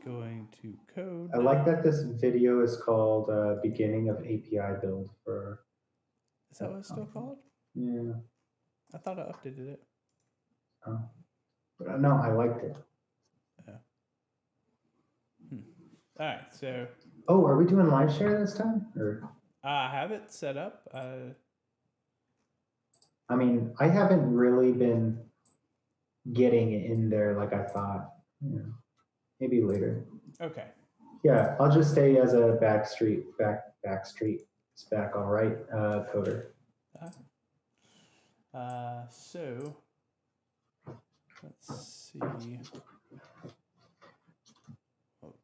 going to code. I like that this video is called "Beginning of API Build" for. Is that what it's still called? Yeah. I thought I updated it. Oh. But no, I liked it. Yeah. All right, so. Oh, are we doing live share this time? Or I have it set up. I mean, I haven't really been getting in there like I thought. Maybe later. Okay. Yeah, I'll just stay as a back all right coder. So let's see what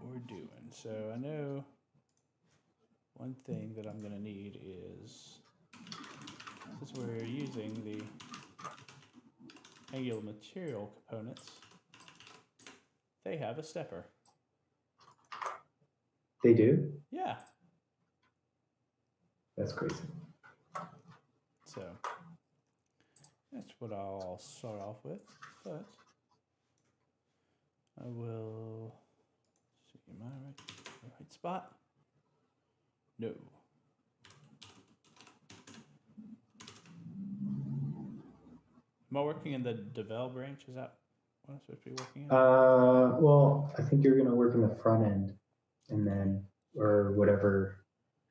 we're doing. So I know one thing that I'm going to need is, since we're using the Angular material components, they have a stepper. They do? Yeah. That's crazy. So that's what I'll start off with, but I will see, am I right spot? No. Am I working in the devel branch? Is that what I'm supposed to be working in? Well, I think you're going to work in the front end, and then or whatever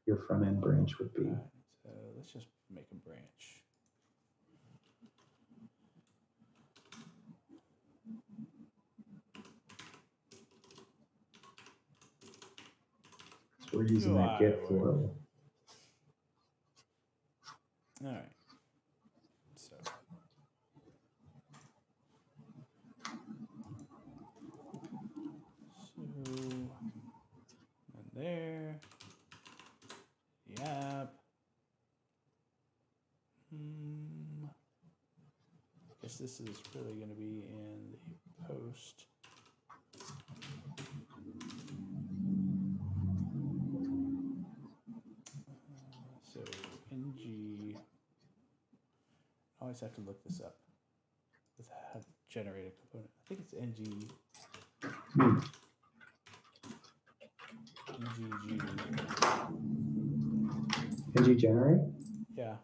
your front end branch would be. Right, so let's just make a branch. So we're using that Git flow. All right. So and there. The app. Guess this is really going to be in the post. So ng. I always have to look this up with how to generate a component. I think it's ng. ng generate? Yeah.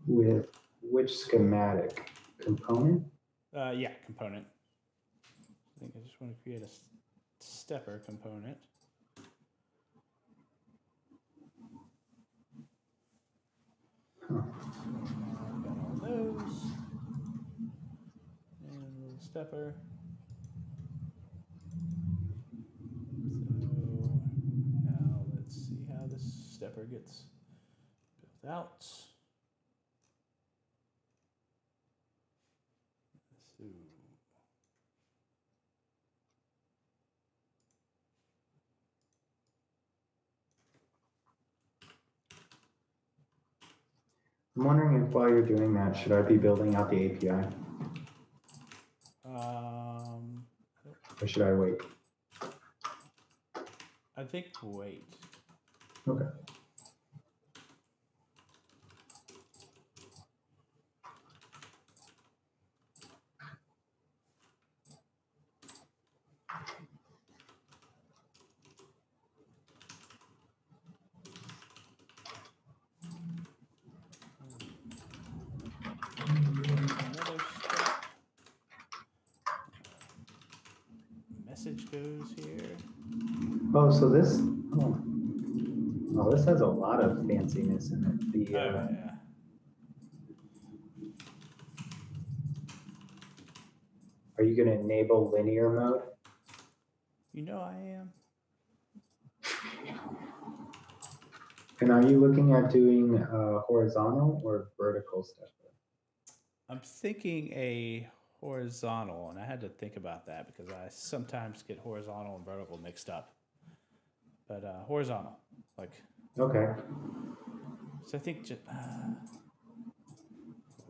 With which schematic? Component? Yeah, component. I think I just want to create a stepper component. So I've got all those. And a little stepper. So now let's see how this stepper gets built out. So I'm wondering if while you're doing that, should I be building out the API? Or should I wait? I think wait. Okay. Another step. Message goes here. Oh, so this. Oh, this has a lot of fanciness in it. Yeah. Are you going to enable linear mode? You know I am. And are you looking at doing horizontal or vertical stepper? I'm thinking a horizontal, and I had to think about that because I sometimes get horizontal and vertical mixed up. But horizontal, like. Okay. So I think just.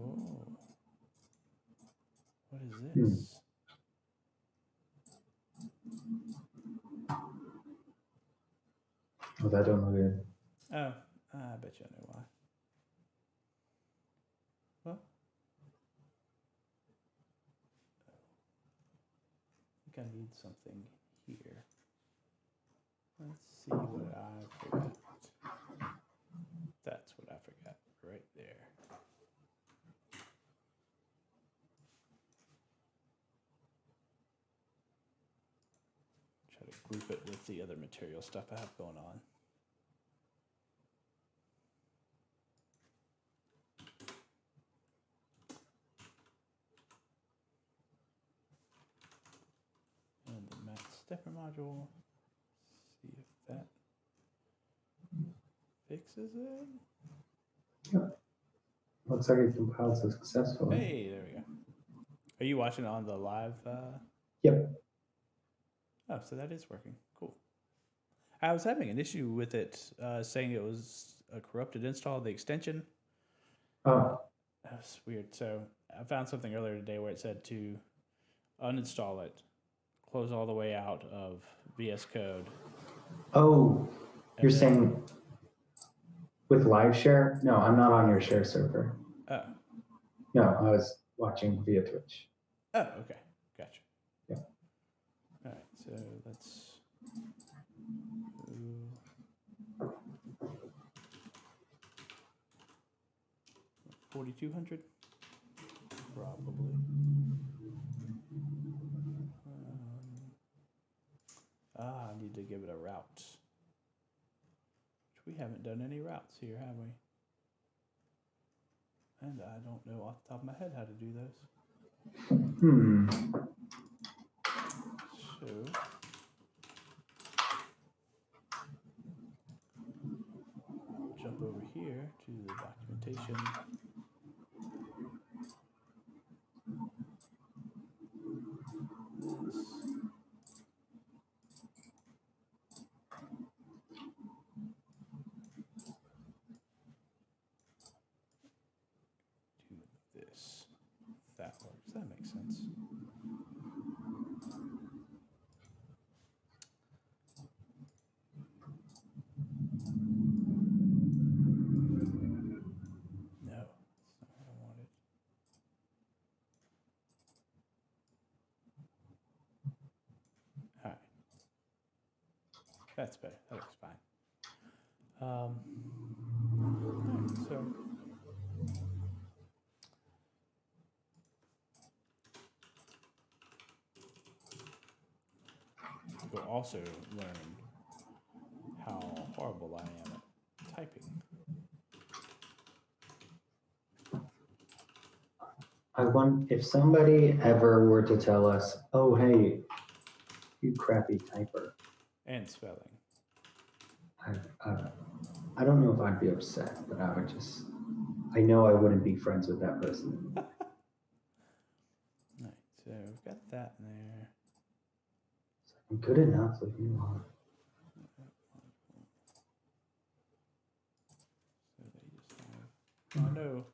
Oh. What is this? Oh, that don't look good. Oh, I bet you I know why. Well, I need something here. Let's see what I forgot. That's what I forgot right there. Try to group it with the other material stuff I have going on. And the mat stepper module. See if that fixes it. Yep. Looks like it compiled successfully. Hey, there we go. Are you watching it on the live? Yep. Oh, so that is working. Cool. I was having an issue with it saying it was a corrupted install of the extension. Oh, That was weird. So I found something earlier today where it said to uninstall it, close all the way out of VS Code. oh, and you're then- saying with live share? No, I'm not on your share server. Oh. No, I was watching via Twitch. Oh, okay. Gotcha. Yeah. All right, so let's. 4,200? Probably. I need to give it a route. Which we haven't done any routes here, have we? And I don't know off the top of my head how to do those. So. Jump over here to the documentation. Do this. That works. That makes sense. No, that's not what I wanted. All right. That's better. That looks fine. All right, so we'll also learn how horrible I am at typing. I wonder if somebody ever were to tell us, oh, hey, you crappy typer. And spelling. I don't know if I'd be upset, but I would just, I know I wouldn't be friends with that person. All right, so we've got that in there. I'm good enough if you are. So they just have, I know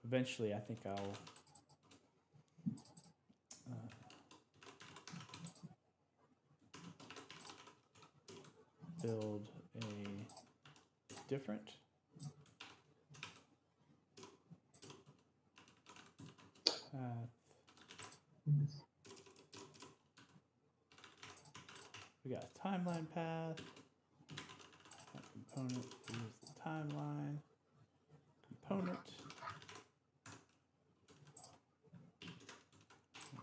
eventually I think I'll build a different path. We got a timeline path, a component, use the timeline, component.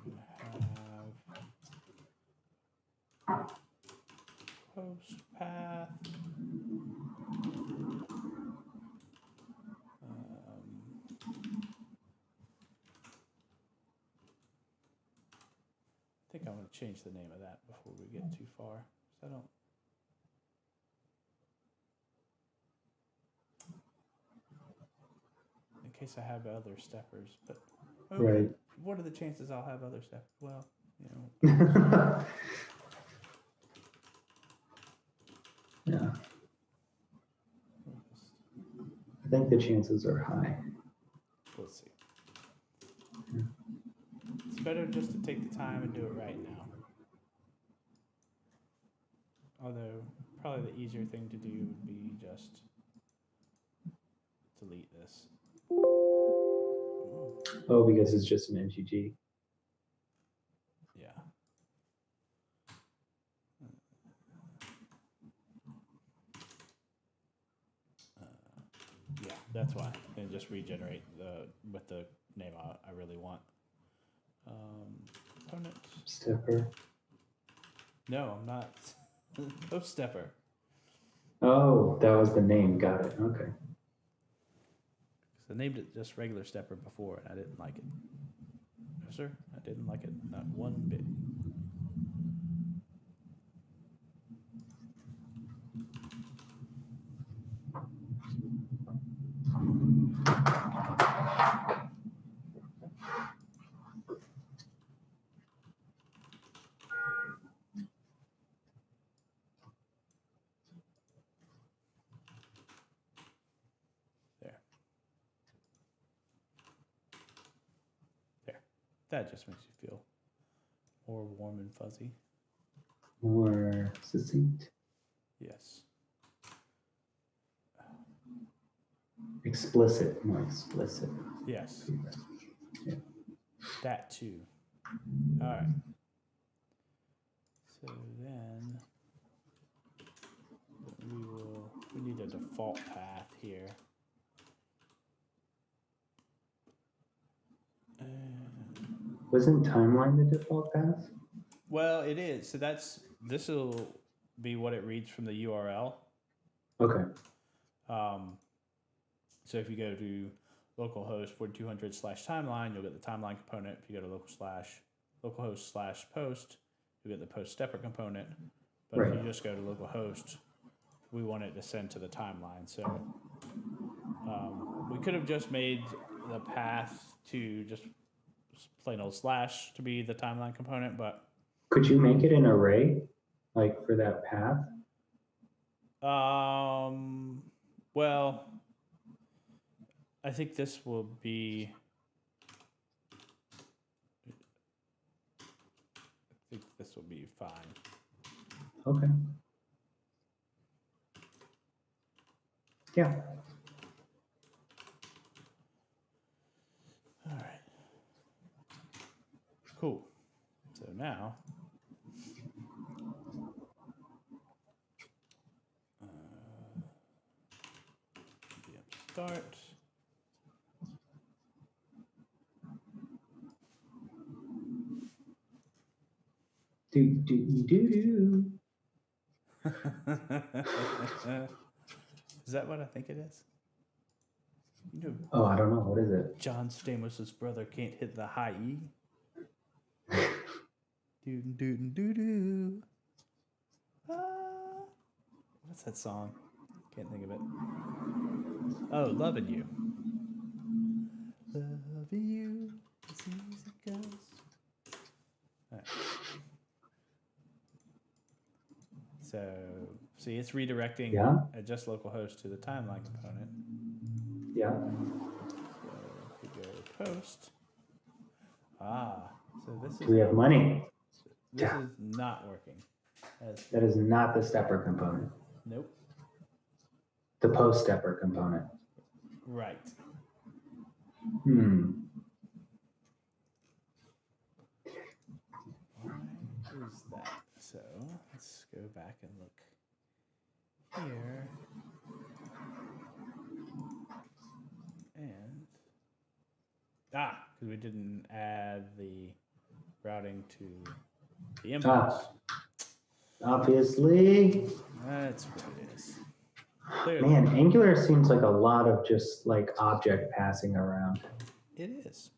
We have post path. I think I want to change the name of that before we get too far. So I don't. In case I have other steppers, but Right. What are the chances I'll have other steppers? Well, you know. Yeah. I think the chances are high. We'll see. It's better just to take the time and do it right now. Although, probably the easier thing to do would be just delete this. Oh, because it's just an MTG. Yeah. That's why. And just regenerate with the name I really want. Component. Stepper. No, I'm not. Post stepper. Oh, that was the name. Got it. Okay. I named it just regular stepper before, and I didn't like it. No, sir, I didn't like it, not one bit. There. That just makes you feel more warm and fuzzy. More succinct. Yes. Explicit. More explicit. Yes. Yeah. That too. All right. So then we need a default path here. Wasn't timeline the default path? Well, it is. So this will be what it reads from the URL. Okay. So if you go to localhost 4200/timeline, you'll get the timeline component. If you go to localhost/post, you'll get the post stepper component. But Right. if you just go to localhost, we want it to send to the timeline. So we could have just made the path to just plain old slash to be the timeline component, but Could you make it an array, like for that path? well, I think this will be. I think this will be fine. Okay. Yeah. All right. Cool. So now, start. Do. Is that what I think it is? You know, Oh, I don't know. What is it? John Stamos' brother can't hit the high E. Do. What's that song? Can't think of it. Oh, Loving You. Loving you as easy as it goes. All right. So, see, it's redirecting a just localhost to the timeline component. Yeah. So, if we go post. So this is. Do we have money? This is not working. That is not the stepper component. Nope. The post stepper component. Right. Why is that? So let's go back and look here. And because we didn't add the routing to the inputs. Obviously. That's what it is. Clearly. Man, Angular seems like a lot of just like object passing around. It is.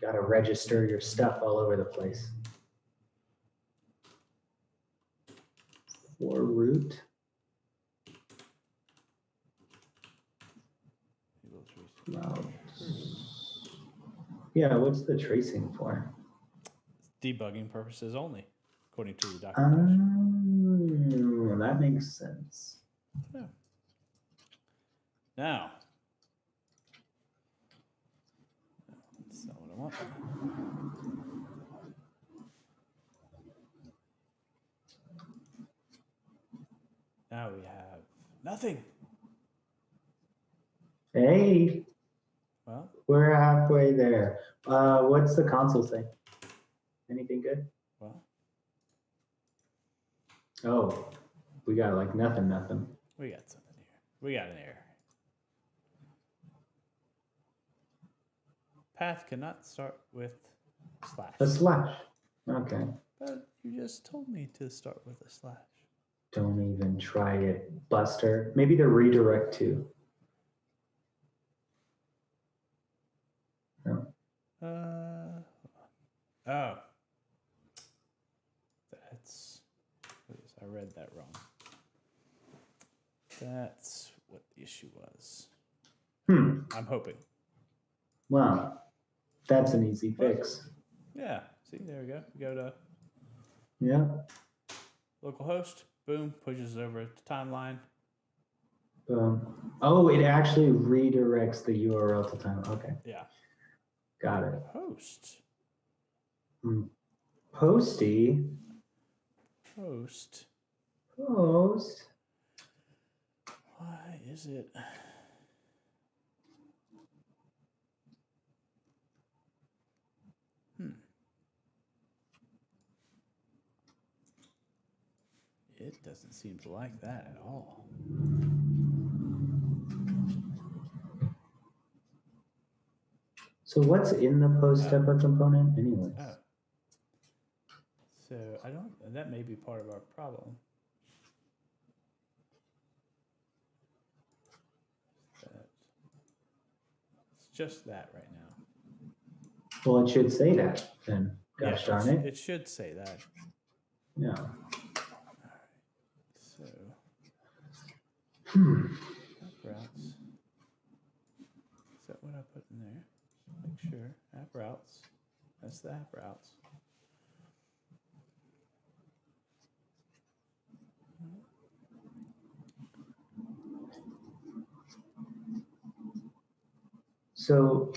Got to register your stuff all over the place. For root. Yeah, what's the tracing for? Debugging purposes only, according to the documentation. That makes sense. Yeah. Now, that's not what I want. Now we have nothing. Hey. Well, we're halfway there. What's the console say? Anything good? Well. Oh, we got like nothing. We got something here. We got an error. Path cannot start with slash. A slash. Okay. But you just told me to start with a slash. Don't even try it, Buster. Maybe the redirect too. No. Oh. I read that wrong. That's what the issue was. I'm hoping. Wow. That's an easy fix. Yeah. See, there we go. We go to localhost. Boom. Pushes over to timeline. Oh, it actually redirects the URL to time. Okay. Yeah. Got it. Post. Posty. Post. Why is it? It doesn't seem to like that at all. So what's in the post stepper component anyways? Oh. So that may be part of our problem. It's just that right now. Well, it should say that then. Gosh darn it. It should say that. Yeah. All right. So. App routes. Is that what I put in there? Make sure. App routes. That's the app routes. So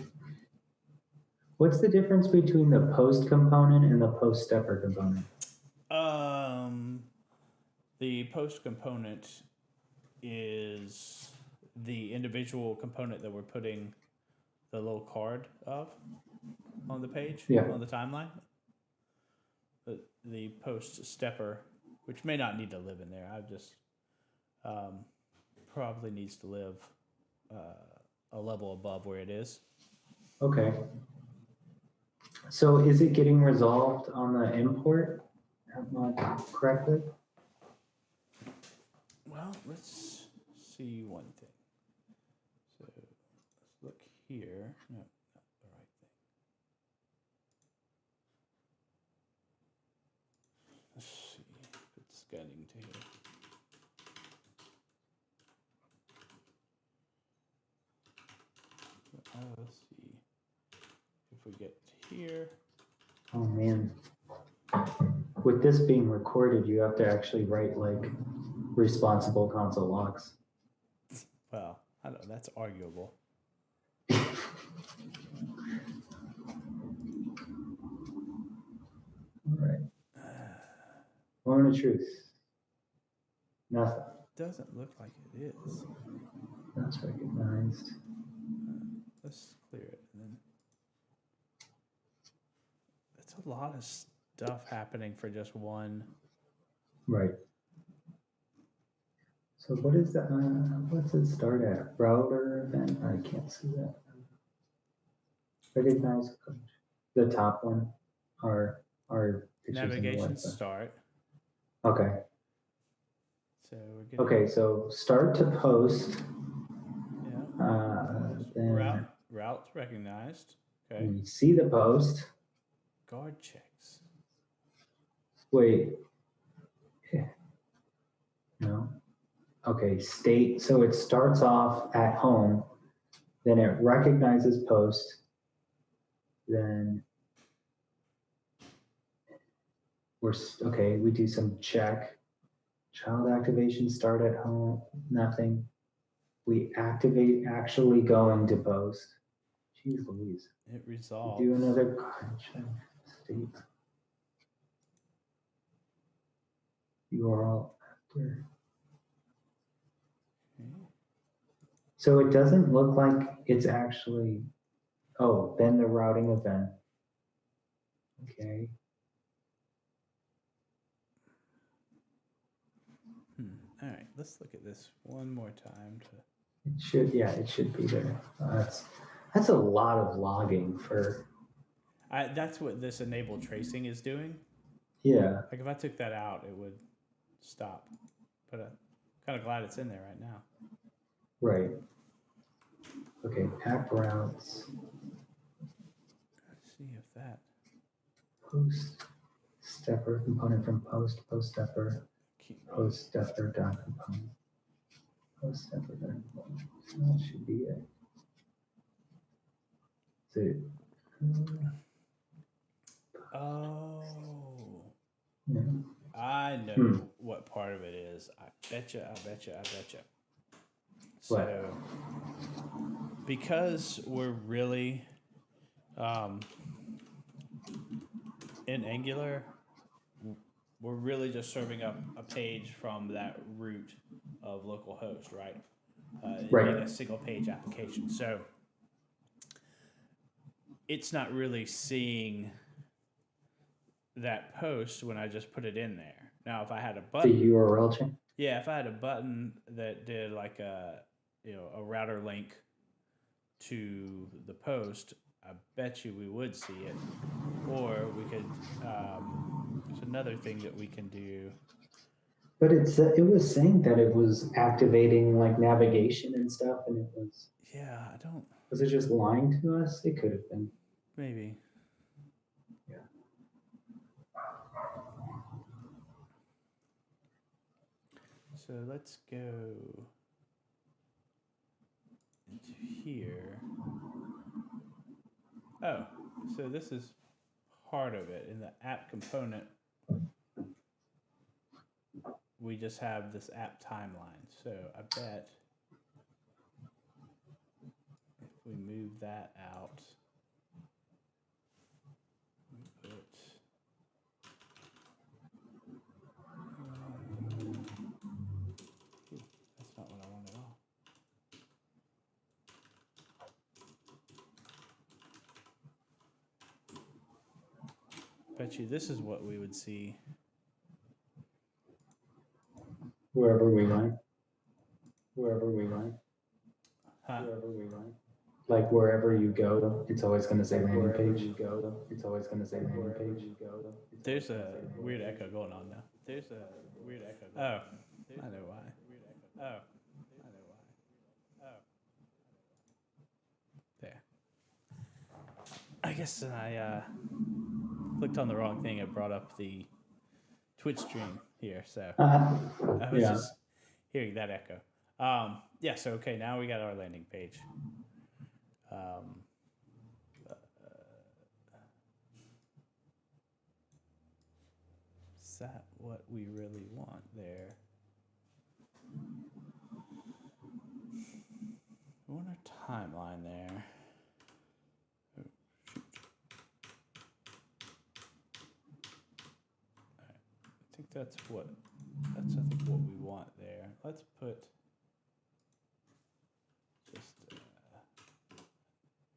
what's the difference between the post component and the post stepper component? The post component is the individual component that we're putting the little card of on the page, on the timeline. But the post stepper, which may not need to live in there, I've just probably needs to live a level above where it is. Okay. So is it getting resolved on the import correctly? Well, let's see one thing. So let's look here. No, not the right thing. Let's see if it's scanning to here. Let's see if we get here. Oh man. With this being recorded, you have to actually write like responsible console logs. Well, I don't know, that's arguable. All right. Moment of truth. Nothing. Doesn't look like it is. That's recognized. Let's clear it. And then that's a lot of stuff happening for just one. Right. So what is that? What's it start at? Router event? I can't see that. Recognize the top one. Our Navigation start. Okay. So we're getting, okay. So start to post. Yeah. Then route recognized. Okay. We see the post. Guard checks. Wait. No. Okay. State. So it starts off at home. Then it recognizes post. Then we do some check. Child activation start at home, nothing. We activate actually going to post. Jeez Louise. It resolves. We do another card check. State. URL after. Okay. So it doesn't look like it's actually, then the routing event. Okay. All right. let's look at this one more time. It should be there. That's a lot of logging for. That's what this enable tracing is doing. Yeah. Like if I took that out, it would stop. But I'm kind of glad it's in there right now. Right. Okay, app routes. Let's see if that. Post stepper component from post stepper, post stepper dot component, post stepper dot component. That should be it. Oh. Yeah. I know what part of it is. I betcha. So, What? because we're really in Angular, we're really just serving up a page from that root of localhost, right? Right. In a single page application. So it's not really seeing that post when I just put it in there. Now, if I had a button, The URL change. yeah, if I had a button that did like a router link to the post, I bet you we would see it. Or we could. There's another thing that we can do. But it was saying that it was activating like navigation and stuff, and it was. Yeah, I don't. Was it just lying to us? It could have been. Maybe. Yeah. So let's go into here. Oh, so this is part of it. In the app component, we just have this app timeline. So I bet if we move that out, we put that's not what I want at all. Bet you this is what we would see. Wherever we went. Huh? Like wherever you go, it's always going to say landing page. There's a weird echo going on now. Oh, I know why. There. I guess I clicked on the wrong thing. It brought up the Twitch stream here, so I was just hearing that echo. Yeah, so okay, now we got our landing page. Is that what we really want there? We want our timeline there. Oh, shoot. All right. I think that's what we want there. Let's put just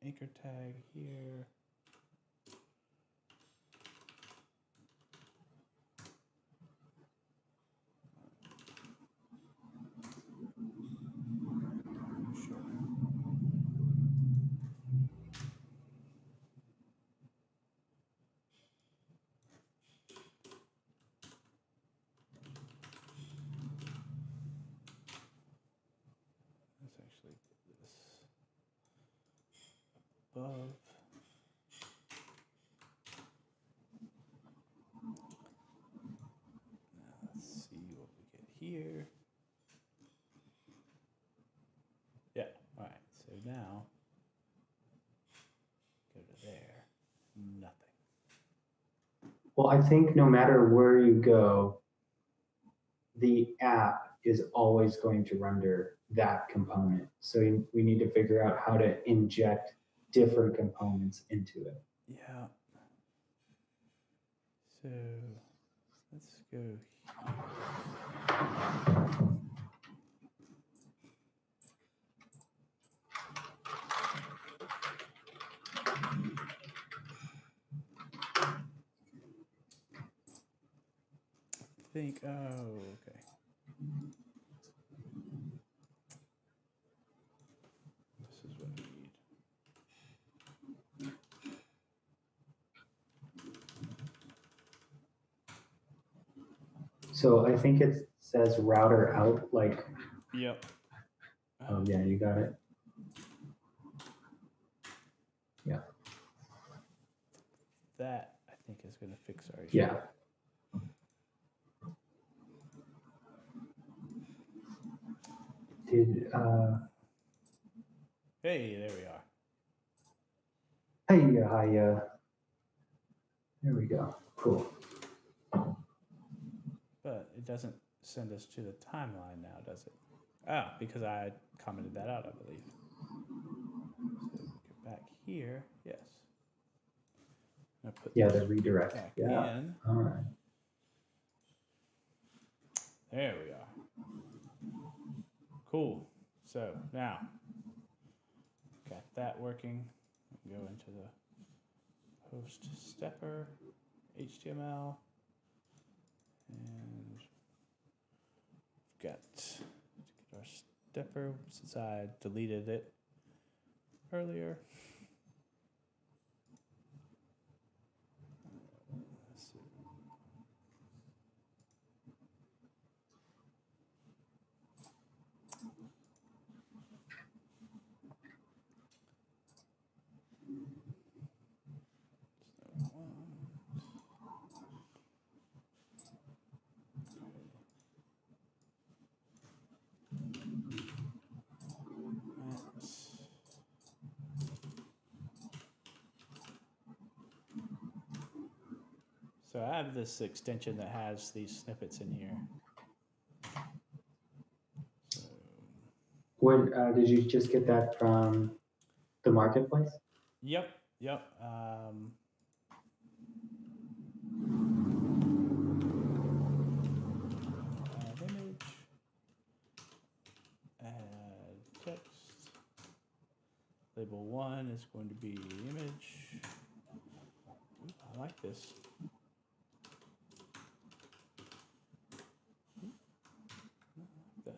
anchor tag here. Let's actually put this above. Now let's see what we get here. Yeah, all right, so now go to there, nothing. Well, I think no matter where you go, the app is always going to render that component. So we need to figure out how to inject different components into it. Yeah. So let's go here. I think, oh, okay. So I think it says router out, like, Yep. oh yeah, you got it. Yeah. That I think is going to fix our issue. Yeah. Did, Hey, there we are. hey, there we go. Cool. But it doesn't send us to the timeline now, does it? Ah, because I commented that out, I believe. So get back here. Yes. I put Yeah, this the redirect. back Yeah. in. All right. There we are. Cool. So now, got that working. Go into the post stepper, HTML, and we've got to get our stepper since I deleted it earlier. Let's see. So I have this extension that has these snippets in here. So, Where did you just get that from the marketplace? yep. Add image, add text. Label 1 is going to be image. Ooh, I like this. That.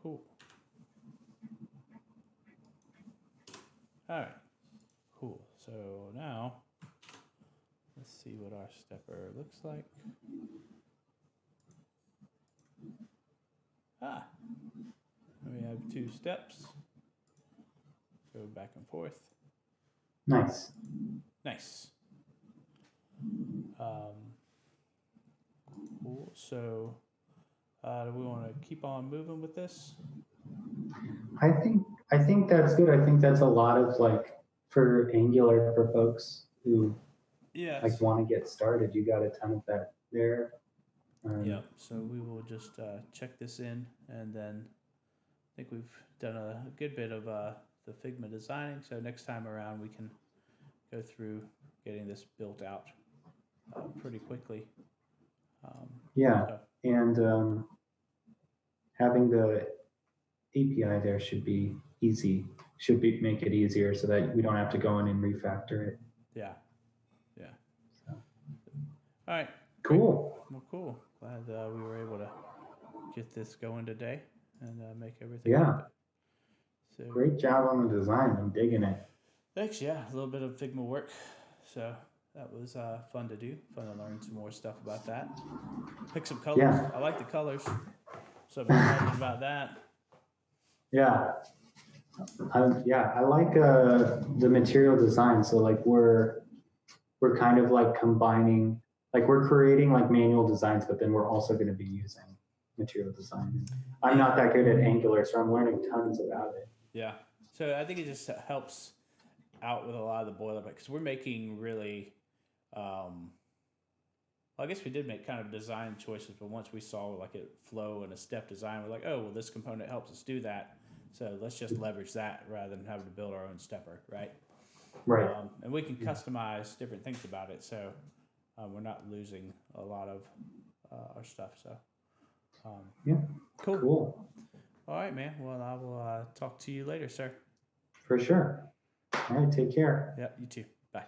Cool. All right. Cool. So now let's see what our stepper looks like. Ah, we have 2 steps. Go back and forth. Nice. Nice. Cool. So, do we want to keep on moving with this? I think that's good. I think that's a lot of like for Angular for folks who Yes. like want to get started. You got a ton of that there. Yep. So we will just check this in, and then I think we've done a good bit of the Figma designing. So next time around, we can go through getting this built out pretty quickly. Yeah, so, and having the API there should be easy. Should be make it easier so that we don't have to go in and refactor it. yeah. So. All right. Cool. Great. Well, cool. Glad we were able to get this going today and make everything Yeah. happen. So great job on the design. I'm digging it. Thanks. Yeah, a little bit of Figma work. So that was fun to do. Fun to learn some more stuff about that. Pick some colors. Yeah. I like the colors. So I'm excited about that. Yeah. I like the material design. So like we're kind of like combining, like we're creating like manual designs, but then we're also going to be using material design. I'm not that good at Angular, so I'm learning tons about it. Yeah. So I think it just helps out with a lot of the boilerplate because we're making really, well, I guess we did make kind of design choices, but once we saw like a flow and a step design, we're like, oh, well, this component helps us do that. So let's just leverage that rather than having to build our own stepper, right? Right. And we can customize different things about it, so we're not losing a lot of our stuff. So, yeah. Cool. All right, man. Well, I will talk to you later, sir. For sure. All right. Take care. Yeah, you too. Bye.